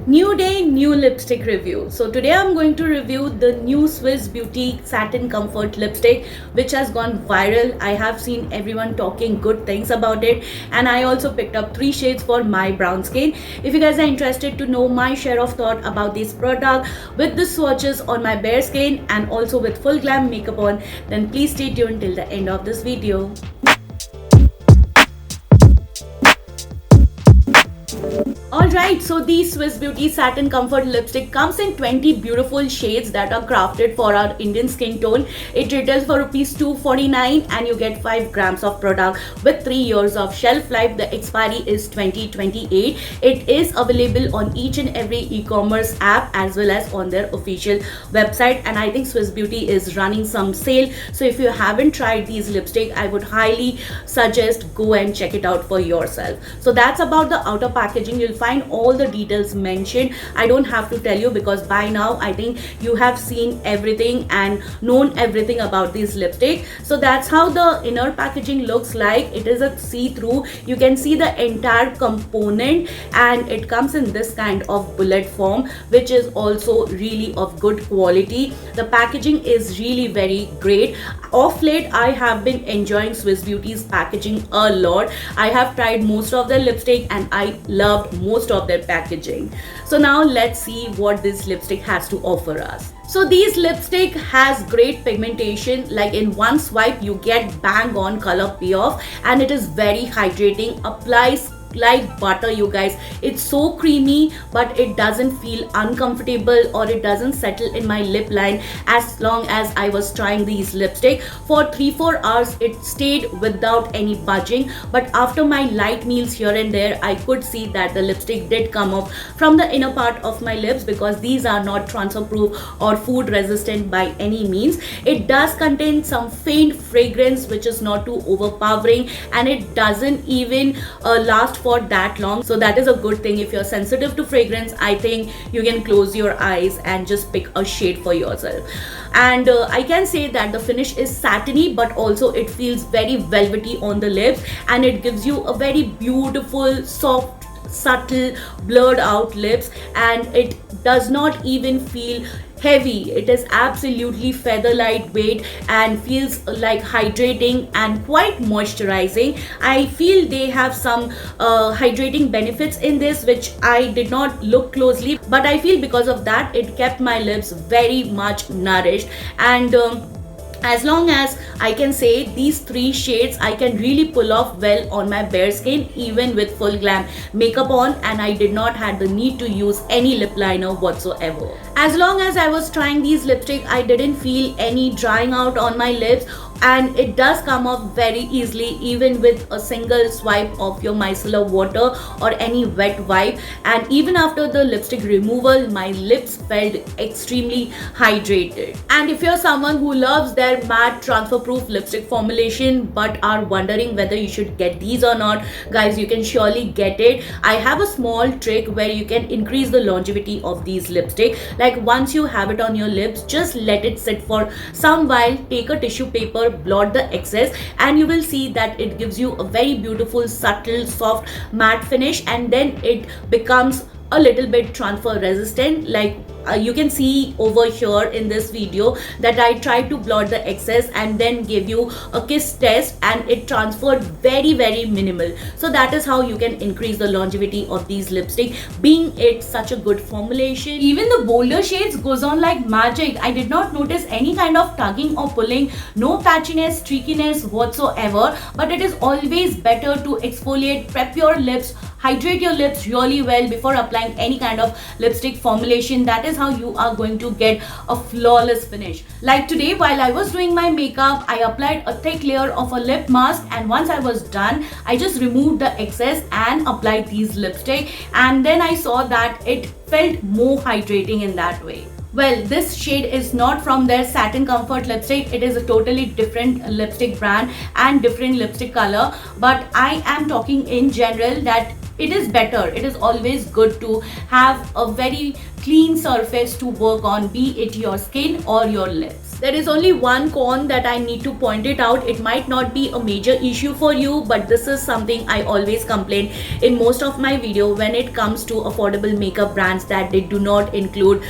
New day, new lipstick review. So today I'm going to review the new Swiss Beauty Satin Comfort lipstick which has gone viral. I have seen everyone talking good things about it, and I also picked up 3 shades for my brown skin. If you guys are interested to know my share of thought about this product with the swatches on my bare skin and also with full glam makeup on, then please stay tuned till the end of this video. Alright, so the Swiss Beauty Satin Comfort Lipstick comes in 20 beautiful shades that are crafted for our Indian skin tone. It retails for Rs 249 and you get 5 grams of product with 3 years of shelf life. The expiry is 2028. It is available on each and every e-commerce app as well as on their official website, and I think Swiss Beauty is running some sale. So if you haven't tried these lipstick, I would highly suggest go and check it out for yourself. So that's about the outer packaging. You'll find all the details mentioned. I don't have to tell you because by now I think you have seen everything and known everything about this lipstick. So that's how the inner packaging looks like. It is a see-through. You can see the entire component and it comes in this kind of bullet form, which is also really of good quality. The packaging is really very great. Of late I have been enjoying Swiss Beauty's packaging a lot. I have tried most of their lipstick and I loved most of their packaging. So now let's see what this lipstick has to offer us. So these lipstick has great pigmentation, like in one swipe you get bang on color payoff, and it is very hydrating. Applies like butter, you guys. It's so creamy but it doesn't feel uncomfortable or it doesn't settle in my lip line. As long as I was trying these lipstick for 3-4 hours, it stayed without any budging, but after my light meals here and there, I could see that the lipstick did come off from the inner part of my lips because these are not transfer proof or food resistant by any means. It does contain some faint fragrance which is not too overpowering, and it doesn't even last for that long. So that is a good thing. If you're sensitive to fragrance, I think you can close your eyes and just pick a shade for yourself. And I can say that the finish is satiny, but also it feels very velvety on the lips, and it gives you a very beautiful soft, subtle, blurred out lips, and it does not even feel heavy. It is absolutely feather lightweight and feels like hydrating and quite moisturizing. I feel they have some hydrating benefits in this which I did not look closely, but I feel because of that it kept my lips very much nourished. And as long as I can say these 3 shades I can really pull off well on my bare skin even with full glam makeup on, and I did not had the need to use any lip liner whatsoever. As long as I was trying these lipstick, I didn't feel any drying out on my lips, and it does come off very easily even with a single swipe of your micellar water or any wet wipe. And even after the lipstick removal, my lips felt extremely hydrated. And if you're someone who loves their matte transfer proof lipstick formulation but are wondering whether you should get these or not, guys, you can surely get it. I have a small trick where you can increase the longevity of these lipstick. Like once you have it on your lips, just let it sit for some while, take a tissue paper, blot the excess, and you will see that it gives you a very beautiful, subtle, soft matte finish, and then it becomes a little bit transfer resistant. Like you can see over here in this video that I tried to blot the excess and then give you a kiss test, and it transferred very minimal. So that is how you can increase the longevity of these lipstick, being it such a good formulation. Even the bolder shades goes on like magic. I did not notice any kind of tugging or pulling, no patchiness, streakiness whatsoever, but it is always better to exfoliate, prep your lips, hydrate your lips really well before applying any kind of lipstick formulation. That is how you are going to get a flawless finish. Like today, while I was doing my makeup, I applied a thick layer of a lip mask, and once I was done, I just removed the excess and applied these lipstick, and then I saw that it felt more hydrating in that way. Well, this shade is not from their Satin Comfort lipstick. It is a totally different lipstick brand and different lipstick color, but I am talking in general that it is better. It is always good to have a very clean surface to work on, be it your skin or your lips. There is only one con that I need to point it out. It might not be a major issue for you, but this is something I always complain in most of my video when it comes to affordable makeup brands, that they do not include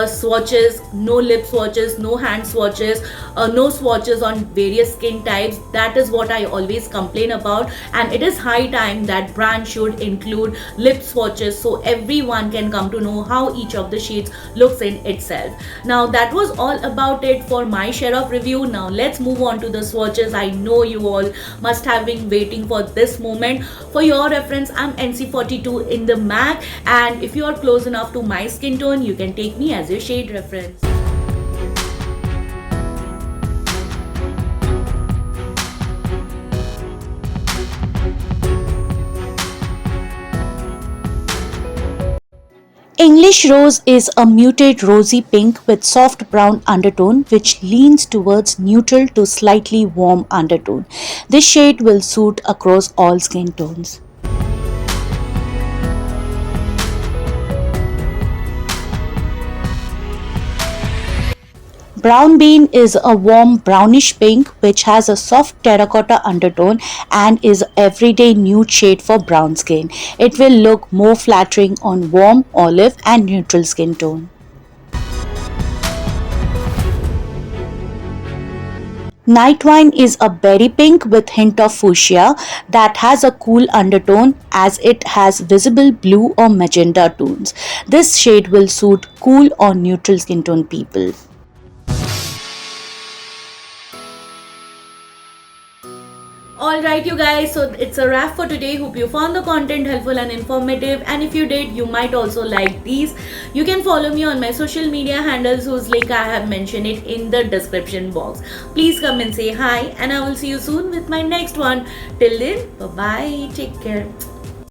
swatches, no lip swatches, no hand swatches, no swatches on various skin types. That is what I always complain about, and it is high time that brand should include lip swatches so everyone can come to know how each of the shades looks in itself. Now that was all about it for my share of review. Now let's move on to the swatches. I know you all must have been waiting for this moment. For your reference, I'm NC42 in the MAC, and if you are close enough to my skin tone, you can take me as your shade reference. English Rose is a muted rosy pink with soft brown undertone which leans towards neutral to slightly warm undertone. This shade will suit across all skin tones. Brown Bean is a warm brownish pink which has a soft terracotta undertone and is everyday nude shade for brown skin. It will look more flattering on warm, olive and neutral skin tone. Night Wine is a berry pink with hint of fuchsia that has a cool undertone as it has visible blue or magenta tones. This shade will suit cool or neutral skin tone people. Alright you guys, so it's a wrap for today. Hope you found the content helpful and informative, and if you did, you might also like these. You can follow me on my social media handles whose link I have mentioned it in the description box. Please come and say hi, and I will see you soon with my next one. Till then, bye bye, take care.